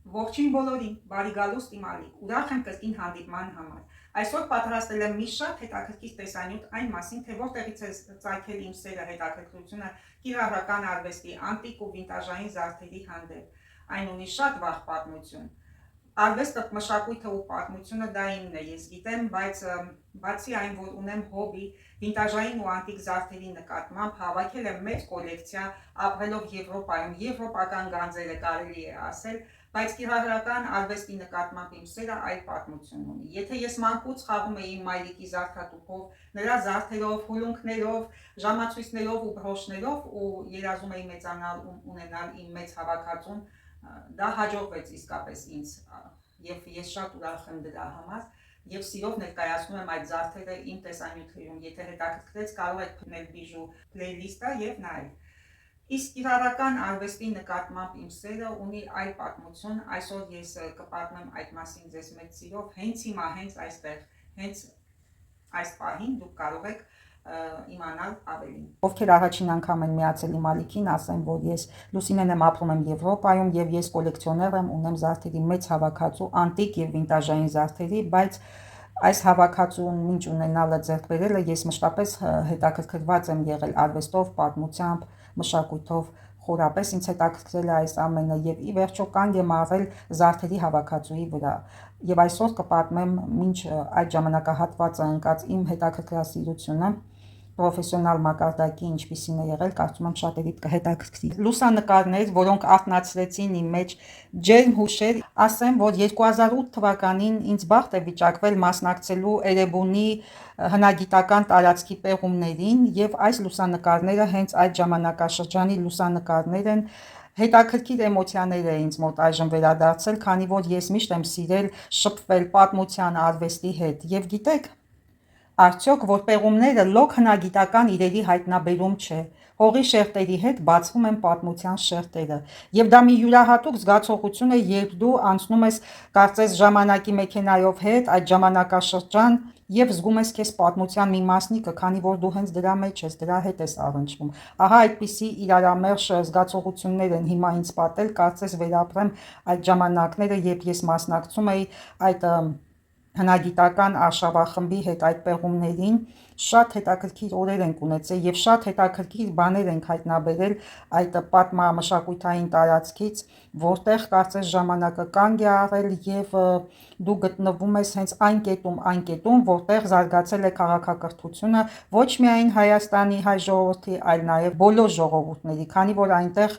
Ողջույն բոլորին, բարի գալուստ իմ Ալիկ, ուրախ եմ կրկին հանդիպման համար։ Այսօր պատրաստել եմ մի շատ հետաքրքիր տեսանյութ այն մասին, թե որտեղից է ծագել իմ սերը հետաքրքրությունը կիրառական արվեստի անտիկ ու վինտաժային զարդերի հանդեպ։ Այն ունի շատ վաղ պատմություն։ Արվեստը, մշակույթը ու պատմությունը դա իմն է, ես գիտեմ, բայց բացի այն, որ ունեմ հոբի վինտաժային ու անտիկ զարդերի նկատմամբ, հավաքել եմ մեծ կոլեկցիա, ապրելով Եվրոպայում, եվրոպական գանձերը կարելի է ասել, բայց կիրառական արվեստի նկատմամբ իմ սերը այլ պատմություն ունի։ Եթե ես մանկուց խաղում էի իմ մայրիկի զարդատուփով, նրա զարդերով, հուլունքներով, ժամացույցներով ու բրոշներով ու երազում էի մեծանալ ու ունենալ իմ մեծ հավաքածուն, դա հաջողվեց իսկապես ինձ եւ ես շատ ուրախ եմ դրա համար եւ սիրով ներկայացնում եմ այդ զարդերը իմ տեսանյութերում։ Եթե հետաքրքրեց, կարող եք փնել բիժու պլեյլիստը եւ նայել։ Իսկ կիրառական արվեստի նկատմամբ իմ սերը ունի այլ պատմություն։ Այսօր ես կպատմեմ այդ մասին ձեզ մեծ սիրով, հենց հիմա, հենց այստեղ, հենց այս պահին դուք կարող եք իմանալ ավելին։ Ովքեր առաջին անգամ են միացել իմ ալիքին, ասեմ, որ ես Լուսինեն եմ, ապրում եմ Եվրոպայում եւ ես կոլեկցիոներ եմ, ունեմ զարդերի մեծ հավաքածու, անտիկ եւ վինտաժային զարդերի, բայց այս հավաքածուն մինչ ունենալը ձեռք բերելը ես մշտապես հետաքրքրված եմ եղել արվեստով, պատմությամբ, մշակույթով, խորապես ինձ հետաքրքրել է այս ամենը եւ ի վերջո կանգ եմ առել զարդերի հավաքածուի վրա։ Եվ այսօր կպատմեմ մինչ այդ ժամանակահատվածը ընկած իմ հետաքրքրասիրությունը պրոֆեսիոնալ մակարդակի ինչպիսին է եղել, կարծում եմ շատերիդ կհետաքրքրի։ Լուսանկարներ, որոնք արթնացրեցին իմ մեջ ջերմ հուշեր, ասեմ, որ 2008 թվականին ինձ բախտ է վիճակվել մասնակցելու Էրեբունի հնագիտական տարածքի պեղումներին եւ այս լուսանկարները հենց այդ ժամանակաշրջանի լուսանկարներ են, հետաքրքիր էմոցիաներ է ինձ մոտ այժմ վերադարձել, քանի որ ես միշտ եմ սիրել շփվել պատմության, արվեստի հետ եւ գիտեք, արդյոք որ պեղումները լոկ հնագիտական իրերի հայտնաբերում չէ, հողի շերտերի հետ բացվում են պատմության շերտերը եւ դա մի յուրահատուկ զգացողություն է, երբ դու անցնում ես կարծես ժամանակի մեքենայով հետ այդ ժամանակաշրջան եւ զգում ես քեզ պատմության մի մասնիկը, քանի որ դու հենց դրա մեջ ես, դրա հետ ես առնչվում։ Ահա այդպիսի իրարամերժ զգացողություններ են հիմա ինձ պատել, կարծես վերապրեմ այդ ժամանակները, երբ ես մասնակցում էի այդ հնագիտական արշավախմբի հետ այդ պեղումներին, շատ հետաքրքիր օրեր ենք ունեցել եւ շատ հետաքրքիր բաներ ենք հայտնաբերել այդ պատմամշակութային տարածքից, որտեղ կարծես ժամանակը կանգ է առել եւ դու գտնվում ես հենց այն կետում, որտեղ զարգացել է քաղաքակրթությունը ոչ միայն Հայաստանի հայ ժողովրդի, այլ նաեւ բոլոր ժողովուրդների, քանի որ այնտեղ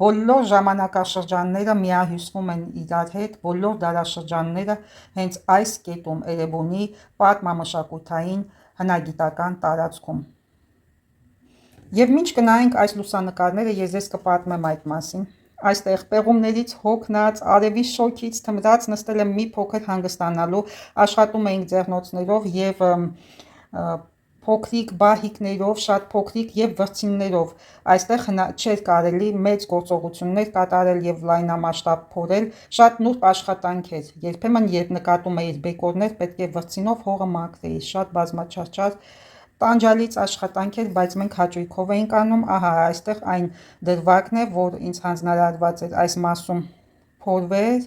բոլոր ժամանակաշրջանները միահյուսվում են իրար հետ, բոլոր դարաշրջանները հենց այս կետում Էրեբունի պատմամշակութային հնագիտական տարածքում։ Եվ մինչ կնայենք այս լուսանկարները, ես ձեզ կպատմեմ այդ մասին։ Այստեղ պեղումներից հոգնած, արևի շոգից թմրած նստել եմ մի փոքր հանգստանալու, աշխատում էինք ձեռնոցներով եւ փոքրիկ բահիկներով, շատ փոքրիկ եւ վրձիններով։ Այստեղ չէր կարելի մեծ գործողություններ կատարել եւ լայնամասշտաբ փորել, շատ նուրբ աշխատանք էր։ Երբեմն երբ նկատում էիր բեկորներ, պետք է վրձինով հողը մաքրեի, շատ բազմաչարչար տանջալից աշխատանք էր, բայց մենք հաճույքով էինք անում։ Ահա այստեղ այն դրվագն է, որ ինձ հանձնարարված էր այս մասում փորվել,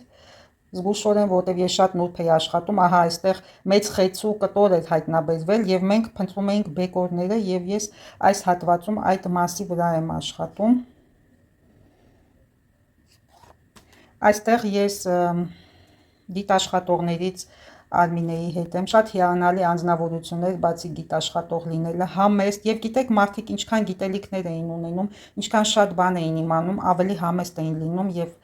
զգուշորեն, որտեղ ես շատ նուրբ էի աշխատում, ահա այստեղ մեծ խեցու կտոր էր հայտնաբերվել եւ մենք փնտրում էինք բեկորները եւ ես այս հատվածում այդ մասի վրա եմ աշխատում։ Այստեղ ես գիտաշխատողներից Արմինեի հետ եմ, շատ հիանալի անձնավորություններ, բացի գիտաշխատող լինելը, համեստ եւ գիտեք մարդիկ ինչքան գիտելիքներ էին ունենում, ինչքան շատ բան էին իմանում, ավելի համեստ էին լինում եւ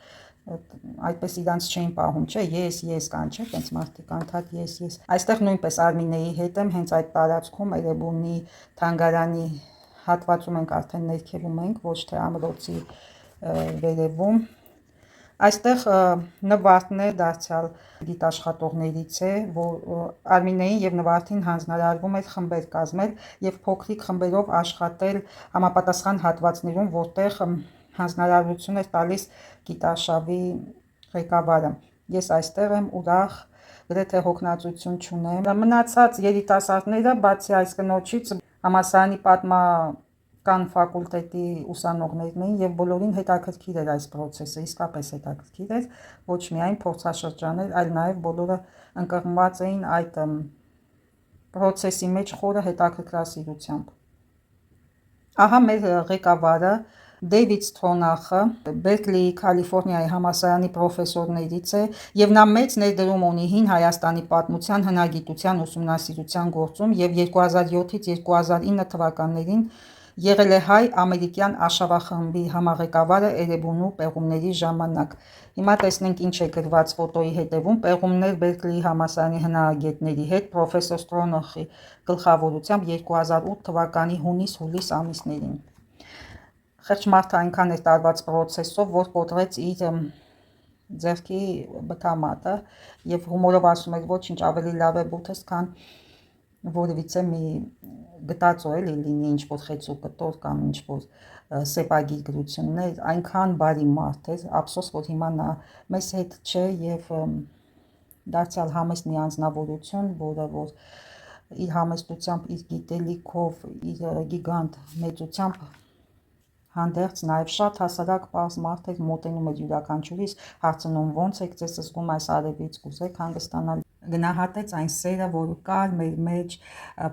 այդպես իրանց չէին պահում, չէ, ես կան, չէ, տենց մարդիկ անդադ ես։ Այստեղ նույնպես Արմինեի հետ եմ, հենց այդ տարածքում Էրեբունի թանգարանի հատվածում ենք արդեն ներքևում ենք, ոչ թե ամրոցի վերևում։ Այստեղ Նվարդն է դարձյալ գիտաշխատողներից է, որ Արմինեին եւ Նվարդին հանձնարարվում էր խմբեր կազմել եւ փոքրիկ խմբերով աշխատել համապատասխան հատվածներում, որտեղ հանձնարարություն էր տալիս գիտարշավի ղեկավարը։ Ես այստեղ եմ ուրախ, գրեթե հոգնածություն չունեմ։ Մնացած երիտասարդները, բացի այս կնոջից, համալսարանի կան ֆակուլտետի ուսանողներն եւ բոլորին հետաքրքիր էր այս process-ը, իսկապես հետաքրքիր էր, ոչ միայն փորձաշրջան էր, այլ նաեւ բոլորը ընկղմված էին այդ process-ի մեջ խորը հետաքրքրասիրությամբ։ Ահա մեր ղեկավարը Դեյվիդ Սթրոնախը Բերկլիի Կալիֆոռնիայի համալսարանի պրոֆեսորներից է եւ նա մեծ ներդրում ունի հին Հայաստանի պատմության հնագիտության ուսումնասիրության գործում եւ 2007-ից 2009 թվականներին եղել է հայ-ամերիկյան արշավախմբի համաղեկավարը Էրեբունու պեղումների ժամանակ։ Հիմա տեսնենք ինչ է գրված ֆոտոյի հետևում՝ պեղումներ Բերկլիի համալսարանի հնագետների հետ պրոֆեսոր Սթրոնախի գլխավորությամբ 2008 թվականի հունիս-հուլիս ամիսներին։ Խեղճ մարդը այնքան էր տարված process-ով, որ կոտրեց իր ձեռքի բթամատը եւ հումորով ասում էր, ոչինչ ավելի լավ է բութս, քան որևիցե մի գտածո էլի լինի ինչ-որ խեցու կտոր կամ ինչ-որ սեպագիր գրություններ, այնքան բարի մարդ էր, ափսոս, որ հիմա նա մեզ հետ չէ եւ դարձյալ համեստ մի անձնավորություն, որը որ իր համեստությամբ, իր գիտելիքով, իր գիգանտ մեծությամբ հանդերձ նաև շատ հասարակ պարզ մարդ էր, մոտենում էր յուրաքանչյուրիս, հարցնում ոնց եք ձեզ զգում այս արևից, կուզեք հանգստանալ, գնահատեց այն սերը, որ կար մեր մեջ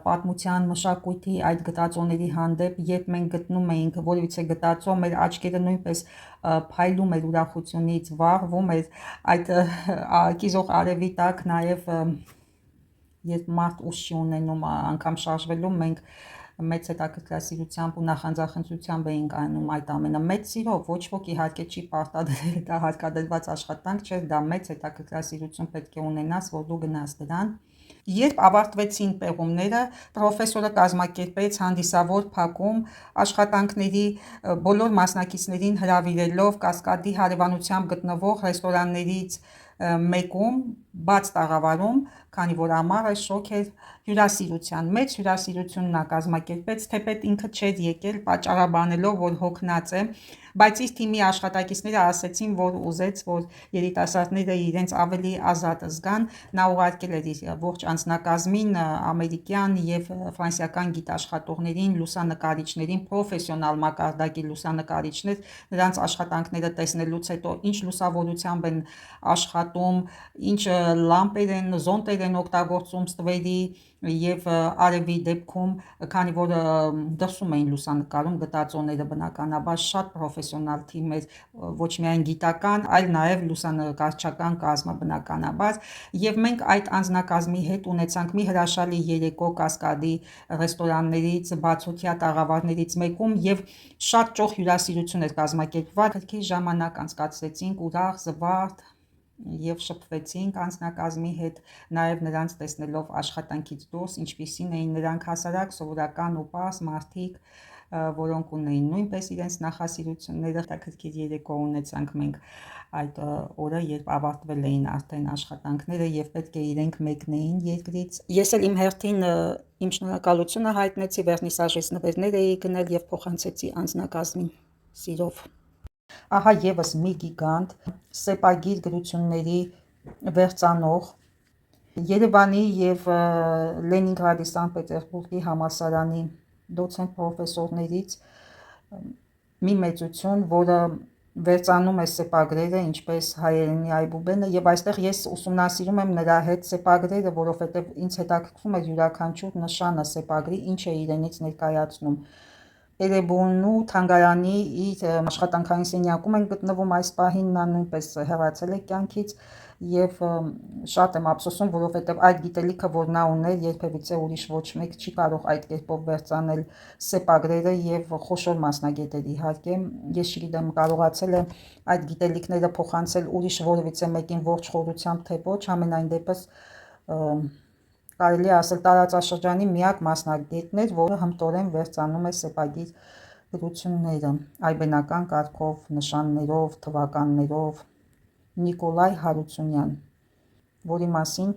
պատմության, մշակույթի այդ գտածոների հանդեպ, երբ մենք գտնում էինք որևիցե գտածո, մեր աչքերը նույնպես փայլում էր ուրախությունից, վառվում էր այդ կիզող արևի տակ, նաև երբ մարդ ուժ չի ունենում անգամ շարժվելու, մենք մեծ հետաքրքրասիրությամբ ու նախանձախնդրությամբ էինք անում այդ ամենը, մեծ սիրով, ոչ ոք իհարկե չի պարտադրել, դա հարկադրված աշխատանք չէր, դա մեծ հետաքրքրասիրություն պետք է ունենաս, որ դու գնաս դրան։ Երբ ավարտվեցին պեղումները, պրոֆեսորը կազմակերպեց հանդիսավոր փակում աշխատանքների բոլոր մասնակիցներին հրավիրելով Կասկադի հարևանությամբ գտնվող ռեստորաններից մեկում բաց տաղավարում, քանի որ ամառը շոգ էր հյուրասիրության, մեծ հյուրասիրությունն է կազմակերպեց, թեպետ ինքը չէր եկել պատճառաբանելով, որ հոգնած է, բայց իր թիմի աշխատակիցները ասեցին, որ ուզեց, որ երիտասարդները իրենց ավելի ազատ զգան, նա ուղարկել էր իր ողջ անձնակազմին ամերիկյան եւ ֆրանսիական գիտաշխատողներին, լուսանկարիչներին, պրոֆեսիոնալ մակարդակի լուսանկարիչներ, նրանց աշխատանքները տեսնելուց հետո ինչ լուսավորությամբ են աշխատում, ինչ լամպեր են, զոնտեր են օգտագործում ստվերի եւ արևի դեպքում, քանի որ դրսում էին լուսանկարում գտածոները, բնականաբար շատ պրոֆեսիոնալ թիմ էր, ոչ միայն գիտական, այլ նաեւ լուսանկարչական կազմը, բնականաբար, եւ մենք այդ անձնակազմի հետ ունեցանք մի հրաշալի երեկո Կասկադի ռեստորաններից, բացօթյա տաղավարներից մեկում եւ շատ ճոխ հյուրասիրություն էր կազմակերպված, քրքի ժամանակ անցկացրեցինք ուրախ, զվարթ եւ շփվեցինք անձնակազմի հետ, նաեւ նրանց տեսնելով աշխատանքից դուրս, ինչպիսին էին նրանք հասարակ, սովորական ու պարզ մարդիկ, որոնք ունեին նույնպես իրենց նախասիրությունները, հետաքրքիր երեկո ունեցանք մենք այդ օրը, երբ ավարտվել էին արդեն աշխատանքները եւ պետք է իրենք մեկնեին երկրից։ Ես էլ իմ հերթին իմ շնորհակալությունը հայտնեցի, վերնիսաժից նվերներ էի գնել եւ փոխանցեցի անձնակազմին սիրով։ Ահա եւս մի գիգանտ սեպագիր գրությունների վերծանող Երևանի եւ Լենինգրադի Սանկտ Պետերբուրգի համալսարանի դոցենտ պրոֆեսորներից մի մեծություն, որը վերծանում է սեպագրերը, ինչպես հայերենի այբուբենը, եւ այստեղ ես ուսումնասիրում եմ նրա հետ սեպագրերը, որովհետեւ ինձ հետաքրքրում է յուրաքանչյուր նշանը սեպագրի, ինչ է իրենից ներկայացնում։ Էրեբունու թանգարանի իր աշխատանքային սենյակում են գտնվում այս պահին, նա նույնպես հեռացել է կյանքից եւ շատ եմ ափսոսում, որովհետեւ այդ գիտելիքը, որ նա ուներ, երբևիցե ուրիշ ոչ մեկ չի կարող այդ կերպով վերծանել սեպագրերը եւ խոշոր մասնագետեր իհարկե, ես չգիտեմ կարողացել է այդ գիտելիքները փոխանցել ուրիշ որևիցե մեկին ողջ խորությամբ, թե ոչ, ամենայն դեպս կարելի է ասել տարածաշրջանի միակ մասնագետն էր, որը հմտորեն վերծանում է սեպագիր գրությունները, այբենական կարգով, նշաններով, թվականներով, Նիկոլայ Հարությունյան, որի մասին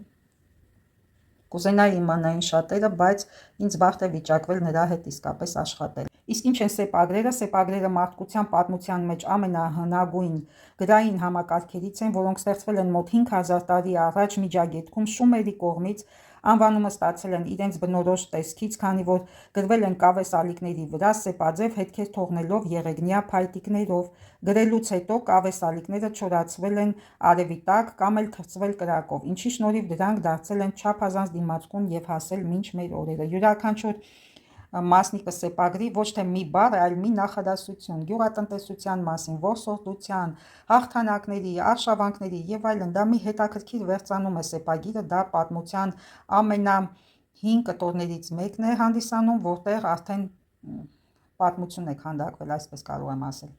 կուզենայի իմանային շատերը, բայց ինձ բարդ է վիճակվել նրա հետ իսկապես աշխատել։ Իսկ ինչ են սեպագրերը, սեպագրերը մարդկության պատմության մեջ ամենահնագույն գրային համակարգերից են, որոնք ստեղծվել են մոտ 5000 տարի առաջ Միջագետքում Շումերի կողմից, Անվանումը ստացել են իրենց բնորոշ տեսքից, քանի որ գրվել են կավե սալիկների վրա սեպաձև հետքեր թողնելով եղեգնյա փայտիկներով։ Գրելուց հետո կավե սալիկները չորացվել են արևի տակ կամ էլ թրծվել կրակով, ինչի շնորհիվ դրանք դարձել են չափազանց դիմացկուն և հասել մինչ մեր օրերը։ Յուրաքանչյուր մասնիկը սեպագրի ոչ թե մի բառ, այլ մի նախադասություն գյուղատնտեսության մասին, որսորդության, հաղթանակների, արշավանքների եւ այլն։ Դա մի հետաքրքիր վերծանում է սեպագիրը, դա պատմության ամենահին կտորներից մեկն է հանդիսանում, որտեղ արդեն պատմություն է քանդակվել, այսպես կարող եմ ասել։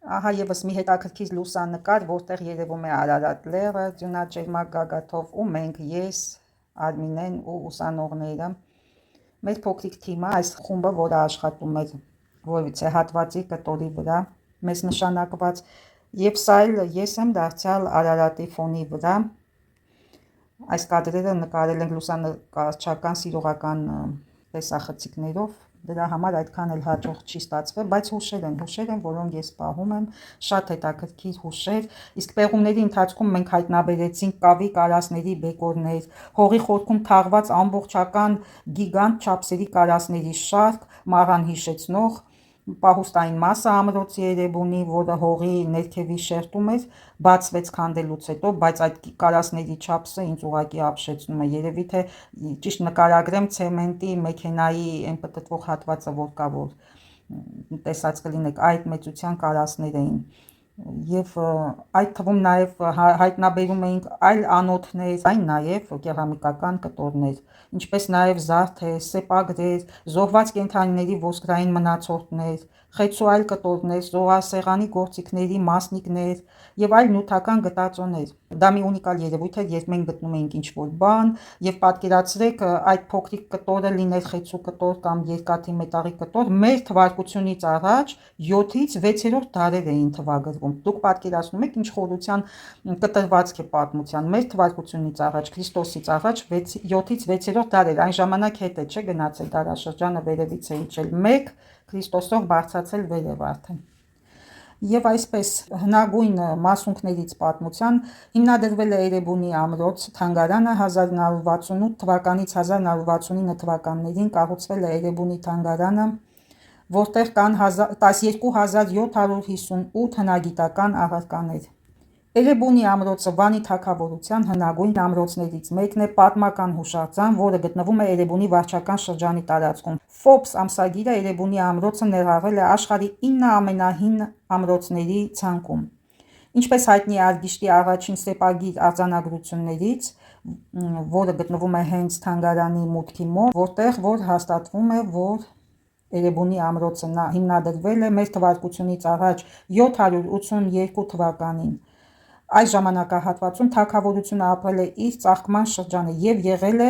Ահա եւս մի հետաքրքիր լուսանկար, որտեղ երևում է Արարատ լեռը ձյունաճերմակ գագաթով, ու մենք, ես, Արմինեն ու ուսանողները, մեր փոքրիկ թիմը, այս խումբը, որը աշխատում էր որևիցե հատվածի կտորի վրա, մեզ նշանակված, եւ սա էլ ես եմ դարձյալ Արարատի ֆոնի վրա։ Այս կադրերը նկարել ենք լուսանկարչական սիրողական տեսախցիկներով, դրա համար այդքան էլ հաջող չի ստացվել, բայց հուշեր են, որոնք ես պահում եմ, շատ հետաքրքիր հուշեր։ Իսկ պեղումների ընթացքում մենք հայտնաբերեցինք կավի կարասների բեկորներ, հողի խորքում թաղված ամբողջական գիգանտ չափսերի կարասների շարք, մառան հիշեցնող պահուստային մասը ամրոցի Էրեբունի, որը հողի ներքևի շերտում էր, բացվեց քանդելուց հետո, բայց այդ կարասների չափսը ինձ ուղղակի ապշեցնում է։ Երևի թե ճիշտ նկարագրեմ ցեմենտի մեքենայի այն պտտվող հատվածը, որ կա, որ տեսած կլինեք, այդ մեծության կարասներ էին։ Եվ այդ թվում նաև հայտնաբերում էինք այլ անոթներ, այն նաև կերամիկական կտորներ, ինչպես նաև զարդեր, սեպագրեր, զոհված կենդանիների ոսկրային մնացորդներ, խեցու այլ կտորներ, զոհասեղանի գործիքների մասնիկներ եւ այլ նյութական գտածոներ։ Դա մի ունիկալ երևույթ էր, երբ մենք գտնում էինք ինչ-որ բան, եւ պատկերացրեք այդ փոքրիկ կտորը լիներ խեցու կտոր կամ երկաթի մետաղի կտոր, մեր թվարկությունից առաջ 7-ից 6-րդ դարեր էին թվագրվում։ Դուք պատկերացնում եք ինչ խորության կտրվածք է պատմության։ Մեր թվարկությունից առաջ, Քրիստոսից առաջ 7-ից 6-րդ դարեր, այն ժամանակ հետ է, չէ, գնացել դարաշրջանը վերևից է իջել 1 Քրիստոսով բարձրացել վերև արդեն։ Եվ այսպես հնագույն մասունքներից պատմության հիմնադրվել է Էրեբունի ամրոց թանգարանը 1968 թվականից 1969 թվականներին կառուցվել է Էրեբունի թանգարանը, որտեղ կան 12758 հնագիտական առարկաներ։ Էրեբունի ամրոցը Վանի թագավորության հնագույն ամրոցներից մեկն է, պատմական հուշարձան, որը գտնվում է Էրեբունի վարչական շրջանի տարածքում։ Forbes ամսագիրը Էրեբունի ամրոցը ներառել է աշխարհի 9 ամենահին ամրոցների ցանկում։ Ինչպես հայտնի է Արգիշտի առաջին սեպագիր արձանագրություններից, որը գտնվում է հենց թանգարանի մուտքի մոտ, որտեղ որ հաստատվում է, որ Էրեբունի ամրոցը հիմնադրվել է մեր թվարկությունից առաջ 782 թվականին։ Այս ժամանակահատվածում թագավորությունը ապրել է իր ծաղկման շրջանը եւ եղել է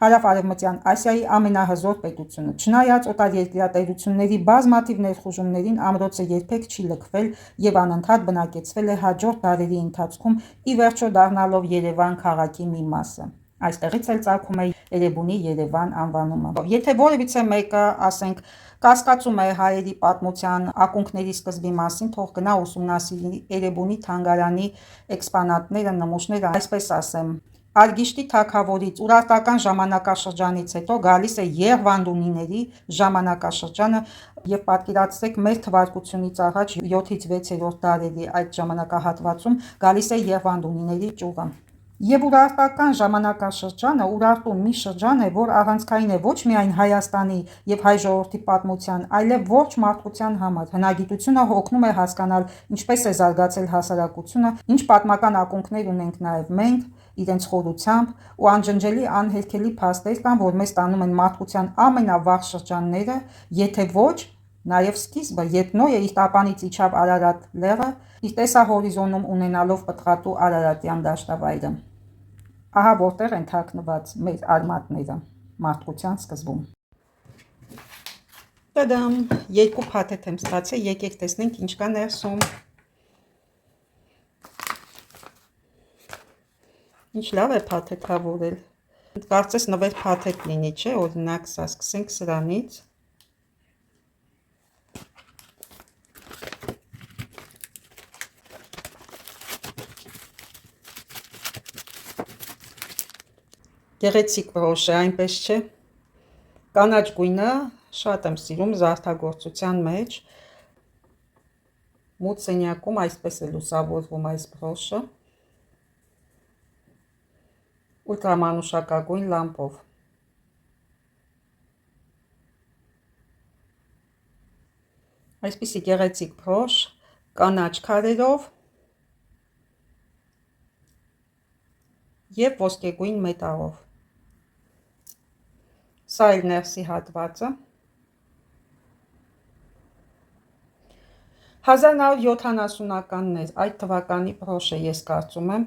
հարավ-արևմտյան Ասիայի ամենահզոր պետությունը։ Չնայած օտարերկրյա տերությունների բազմաթիվ ներխուժումներին, ամրոցը երբեք չի լքվել եւ անընդհատ բնակեցվել է հաջորդ դարերի ընթացքում, ի վերջո դառնալով Երևան քաղաքի մի մասը։ Այստեղից էլ ծագում է Էրեբունի Երևան անվանումը։ Եթե որևիցե մեկը, ասենք, կասկածում է հայերի պատմության ակունքների սկզբի մասին, թող գնա ուսումնասիրի Էրեբունի թանգարանի էքսպոնատները, նմուշները, այսպես ասեմ, Արգիշտի թագավորից Ուրարտական ժամանակաշրջանից հետո գալիս է Եղվանդունիների ժամանակաշրջանը եւ պատկերացրեք մեր թվարկությունից առաջ 7-ից 6-րդ դարերի այդ ժամանակահատվածում գալիս է Եղվանդունիների ճյուղը։ Եվ Ուրարտական ժամանակաշրջանը Ուրարտու մի շրջան է, որ առանցքային է ոչ միայն Հայաստանի եւ հայ ժողովրդի պատմության, այլև ողջ մարդկության համար։ Հնագիտությունը հոգնում է հասկանալ ինչպես է զարգացել հասարակությունը, ինչ պատմական ակունքներ ունենք նաեւ մենք, իրենց խորությամբ ու անջնջելի անհերքելի փաստեր կան, որ մեզ տանում են մարդկության ամենավաղ շրջանները, եթե ոչ նաեւ սկիզբը, երբ Նոյը իր տապանից իջավ Արարատ լեռը, իր տեսահորիզոնում ունենալով պտղատու Արարատյան դաշտավայրը։ Ահա որտեղ են թաքնված մեր արմատները մարդկության սկզբում։ Տադամ, երկու փաթեթ եմ ստացել, եկեք տեսնենք ինչ կա ներսում։ Ինչ լավ է փաթեթավորել։ Կարծես նվեր փաթեթ լինի, չէ՞, օրինակ սա, սկսենք սրանից։ Գեղեցիկ բրոշ է, այնպես չէ։ Կանաչ գույնը շատ եմ սիրում զարդագործության մեջ։ Մութ սենյակում այսպես է լուսավորվում այս բրոշը։ Ուլտրամանուշակագույն լամպով։ Այսպիսի գեղեցիկ բրոշ կանաչ քարերով և ոսկեգույն մետաղով։ Սա էլ ներսի հատվածը։ 1970-ականներ այդ թվականի բրոշ է, ես կարծում եմ,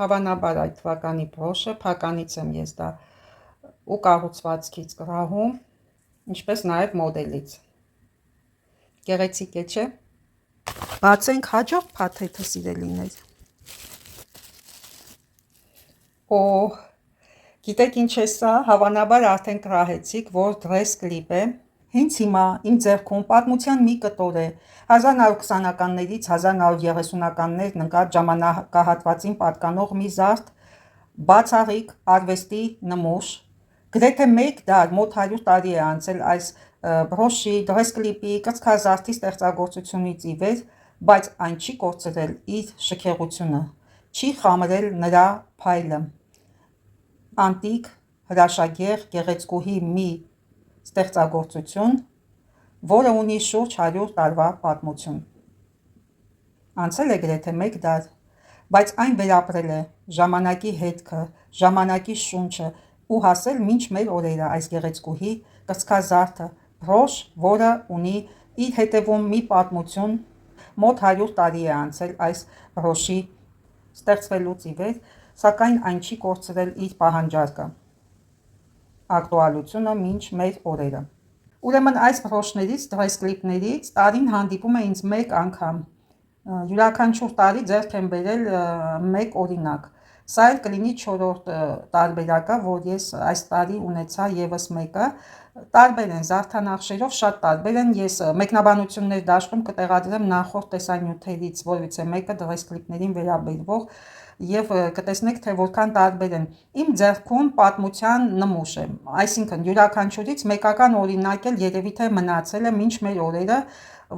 հավանաբար այդ թվականի բրոշ է, փականից եմ ես դա ու կառուցվածքից գրահում, ինչպես նաև մոդելից։ Գեղեցիկ է, չէ՞։ Բացենք հաջորդ փաթեթը, սիրելիներ։ Գիտեք ինչ է սա, հավանաբար արդեն կրահեցիք, որ դրես կլիպ է։ Հենց հիմա իմ ձեռքում պատմության մի կտոր է 1920-ականներից 1930-ականներ նկատ ժամանակահատվածին պատկանող մի զարդ բացառիկ արվեստի նմուշ։ Գրեթե մեկ դար, մոտ 100 տարի է անցել այս բրոշի, դրես կլիպի, կրծքազարդի ստեղծագործությունից ի վեր, բայց այն չի կորցրել իր շքեղությունը, չի խամրել նրա փայլը։ Անտիկ, հրաշագեղ, գեղեցկուհի մի ստեղծագործություն, որը ունի շուրջ 100 տարվա պատմություն։ Անցել է գրեթե մեկ դար, բայց այն վերապրել է ժամանակի հետքը, ժամանակի շունչը ու հասել մինչ մեր օրերը այս գեղեցկուհի կրծքազարդը, բրոշ, որը ունի իր հետևում մի պատմություն, մոտ 100 տարի է անցել այս բրոշի ստեղծվելուց ի վեր, սակայն այն չի կորցրել իր պահանջարկը, ակտուալությունը մինչ մեր օրերը։ Ուրեմն այս բրոշներից, դրես կլիպներից տարին հանդիպում է ինձ մեկ անգամ, յուրաքանչյուր տարի ձեռք եմ բերել մեկ օրինակ։ Սա էլ կլինի 4-րդ տարբերակը, որ ես այս տարի ունեցա ևս մեկը, տարբեր են զարդանախշերով, շատ տարբեր են, ես մեկնաբանություններ դաշտում կտեղադրեմ նախորդ տեսանյութերից որևիցե մեկը դրես կլիպներին վերաբերվող և կտեսնեք, թե որքան տարբեր են։ Իմ ձեռքում պատմության նմուշ է, այսինքն յուրաքանչյուրից մեկական օրինակ էլ երևի թե մնացել է մինչ մեր օրերը,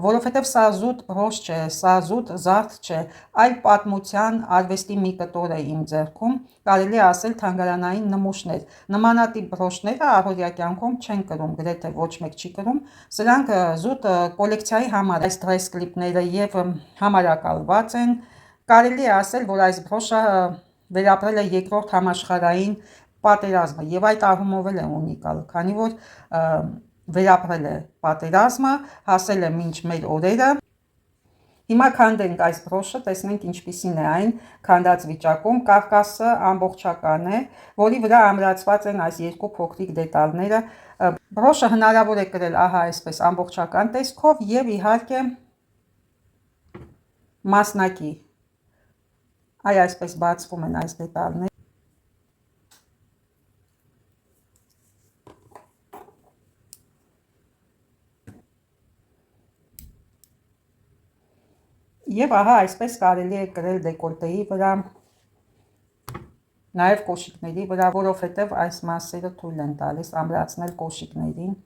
որովհետև սա զուտ բրոշ չէ, սա զուտ զարդ չէ, այլ պատմության արվեստի մի կտոր է իմ ձեռքում, կարելի է ասել թանգարանային նմուշներ։ Նմանատիպ բրոշները առօրյա կյանքում չեն կրում, գրեթե ոչ մեկ չի կրում, սրանք զուտ կոլեկցիայի համար այս դրես կլիպները և համարակալված են։ Կարելի է ասել, որ այս բրոշը վերապրել է երկրորդ համաշխարհային պատերազմը և այդ առումով էլ է ունիկալ, քանի որ վերապրել է պատերազմը, հասել է մինչ մեր օրերը։ Հիմա քանդենք այս բրոշը, տեսնենք ինչպիսին է այն քանդած վիճակում, կարկասը ամբողջական է, որի վրա ամրացված են այս երկու փոքրիկ դետալները։ Բրոշը հնարավոր է կրել ահա այսպես ամբողջական տեսքով և իհարկե մասնակի, այսպես բացվում են այս դետալները։ Եվ ահա այսպես կարելի է կրել դեկոլտեի վրա, նաև կոշիկների վրա, որովհետև այս մասերը թույլ են տալիս ամրացնել կոշիկներին։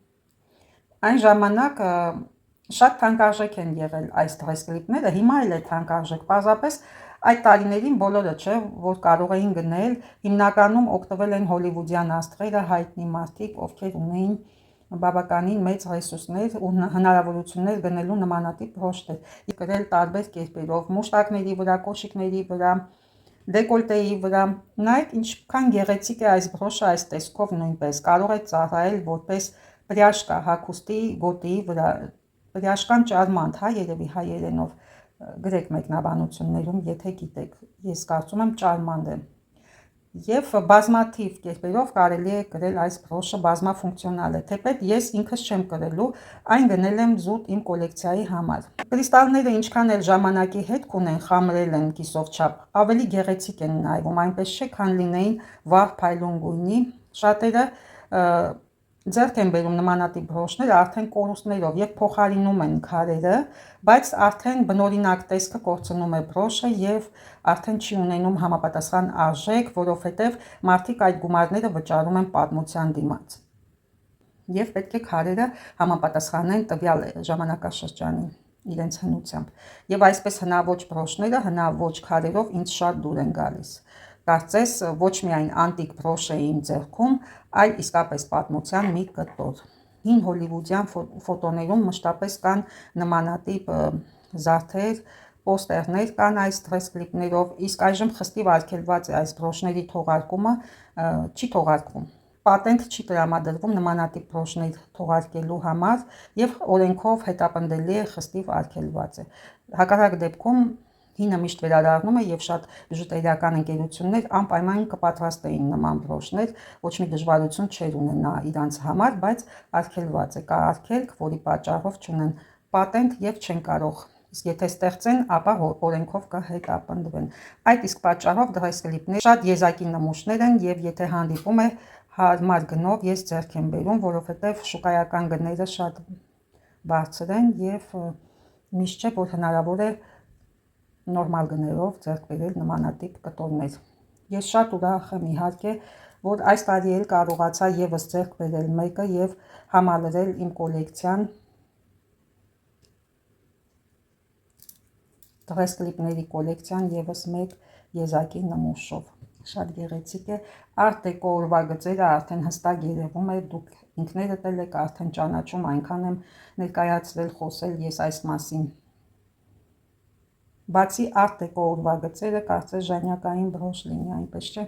Այն ժամանակ շատ թանկարժեք են եղել այս դրես կլիպները, հիմա էլ է թանկարժեք, պարզապես այդ տարիներին բոլորը չէ, որ կարող էին գնել, հիմնականում օգտվել են հոլիվուդյան աստղերը, հայտնի մարդիկ, ովքեր ունեին բավականին մեծ ռեսուրսներ ու հնարավորություններ գնելու նմանատիպ բրոշներ, կրել տարբեր կերպերով, մուշտակների վրա, կոշիկների վրա, դեկոլտեի վրա։ Նայեք ինչքան գեղեցիկ է այս բրոշը այս տեսքով նույնպես, կարող է ծառայել որպես պրյաշկա հագուստի գոտիի վրա, պրյաշկան ճարմանտ, երևի հայերենով գրեք մեկնաբանություններում, եթե գիտեք, ես կարծում եմ ճարմանտ է։ Եվ բազմաթիվ կերպերով կարելի է կրել այս բրոշը, բազմաֆունկցիոնալ է, թեպետ ես ինքս չեմ կրելու, այն գնել եմ զուտ իմ կոլեկցիայի համար։ Կրիստալները ինչքան էլ ժամանակի հետք ունեն, խամրել են կիսով չափ, ավելի գեղեցիկ են նայվում, այնպես չէ, քան լինեին վառ փայլուն գույնի, շատերը Ձեռք են բերում նմանատիպ բրոշները արդեն կորուստներով եւ փոխարինում են քարերը, բայց արդեն բնօրինակ տեսքը կորցնում է բրոշը եւ արդեն չի ունենում համապատասխան արժեք, որովհետեւ մարդիկ այդ գումարները վճարում են պատմության դիմաց։ Եվ պետք է քարերը համապատասխանեն տվյալ ժամանակաշրջանին իրենց հնությամբ։ Եվ այսպես հնաոճ բրոշները հնաոճ քարերով ինձ շատ դուր են գալիս։ Կարծես ոչ միայն անտիկ բրոշ է իմ ձեռքում, այլ իսկապես պատմության մի կտոր։ Հին հոլիվուդյան ֆոտոներում մշտապես կան նմանատիպ զարդեր, պոստերներ կան այս դրես կլիպներով, իսկ այժմ խստիվ արգելված է այս բրոշների թողարկումը, չի թողարկվում։ Պատենտ չի տրամադրվում նմանատիպ բրոշներ թողարկելու համար եւ օրենքով հետապնդելի է խստիվ արգելված է։ Հակառակ դեպքում հինը միշտ վերադառնում է եւ շատ բիժուտերիական ընկերություններ անպայման կպատրաստեին նման բրոշներ, ոչ մի դժվարություն չէր ունենա իրանց համար, բայց արգելված է, կա արգելք, որի պատճառով չունեն պատենտ եւ չեն կարող, իսկ եթե ստեղծեն, ապա օրենքով կհետապնդվեն։ Այդ իսկ պատճառով դրես կլիպներ շատ եզակի նմուշներ են եւ եթե հանդիպում է հարմար գնով ես ձեռք եմ բերում, որովհետեւ շուկայական գները շատ բարձր են եւ միշտ չէ որ հնարավոր է նորմալ գներով ձեռք բերել նմանատիպ կտորներ։ Ես շատ ուրախ եմ իհարկե, որ այս տարի էլ կարողացա եւս ձեռք բերել մեկը եւ համալրել իմ կոլեկցիան դրես կլիպների կոլեկցիան եւս մեկ եզակի նմուշով։ Շատ գեղեցիկ է, արտ դեկո օրվա գծերը արդեն հստակ երևում է, դուք ինքներդ էլ եք արդեն ճանաչում, այնքան եմ ներկայացրել խոսել ես այս մասին։ Բացի արտ դեկո օրվա գծերը, կարծես ժանյակային բրոշ լինի, այնպես չէ։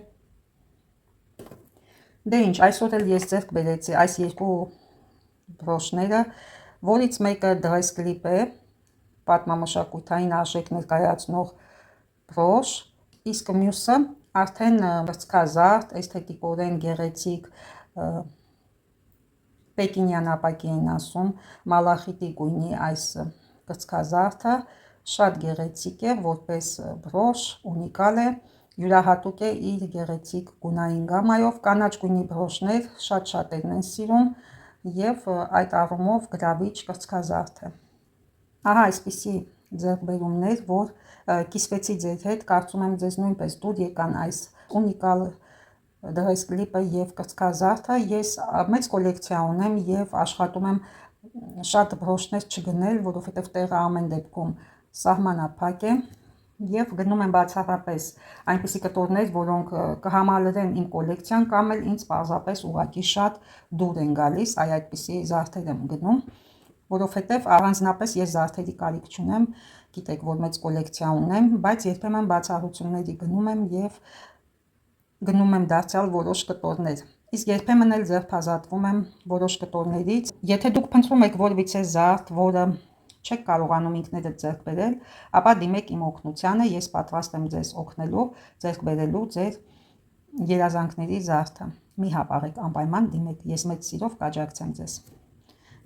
Դե ինչ, այսօր էլ ես ձեռք բերեցի այս երկու բրոշները, որից մեկը դրես կլիպ է, պատմամշակութային արժեք ներկայացնող բրոշ, իսկ մյուսը արդեն բրծքազարդ, էսթետիկորեն գեղեցիկ պեկինյան ապակի են ասում, մալախիտի գույնի այս բրծքազարդը շատ գեղեցիկ է, որպես բրոշ, ունիկալ է, յուրահատուկ է իր գեղեցիկ գունային գամայով, կանաչ գույնի բրոշներ շատ շատերն են սիրում եւ այդ առումով գրավիչ բրծքազարդ է։ Ահա այսպիսի ձեռքբերումներ, որ կիսվեցի ձեր հետ, կարծում եմ ձեզ նույնպես դուր եկան այս ունիկալ դրես կլիպը եւ կրծքազարդը։ Ես մեծ կոլեկցիա ունեմ եւ աշխատում եմ շատ բրոշներ չգնել, որովհետեւ տեղը ամեն դեպքում սահմանափակ է եւ գնում եմ բացառապես այնպիսի կտորներ, որոնք կհամալրեն իմ կոլեկցիան կամ էլ ինձ պարզապես ուղղակի շատ դուր են գալիս, այդպիսի զարդեր եմ գնում, որովհետև առանձնապես ես զարդերի կարիք չունեմ, գիտեք, որ մեծ կոլեկցիա ունեմ, բայց երբեմն բացառությունների գնում եմ եւ գնում եմ դարձյալ որոշ կտորներ։ Իսկ երբեմն էլ ձերբազատվում եմ որոշ կտորներից։ Եթե դուք փնտրում եք որևիցե զարդ, որը չեք կարողանում ինքներդ ձեռք բերել, ապա դիմեք իմ օգնությանը, ես պատրաստ եմ ձեզ օգնելու ձեռք բերելու ձեր երազանքների զարդը։ Մի հապաղեք, անպայման դիմեք, ես մեծ սիրով կաջակցեմ ձեզ։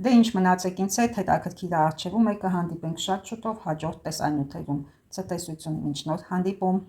Դե ինչ մնացեք ինձ հետ, հետաքրքիր առջևում եք, կհանդիպենք շատ շուտով հաջորդ տեսանյութերում։ Ցտեսություն, մինչ նոր հանդիպում։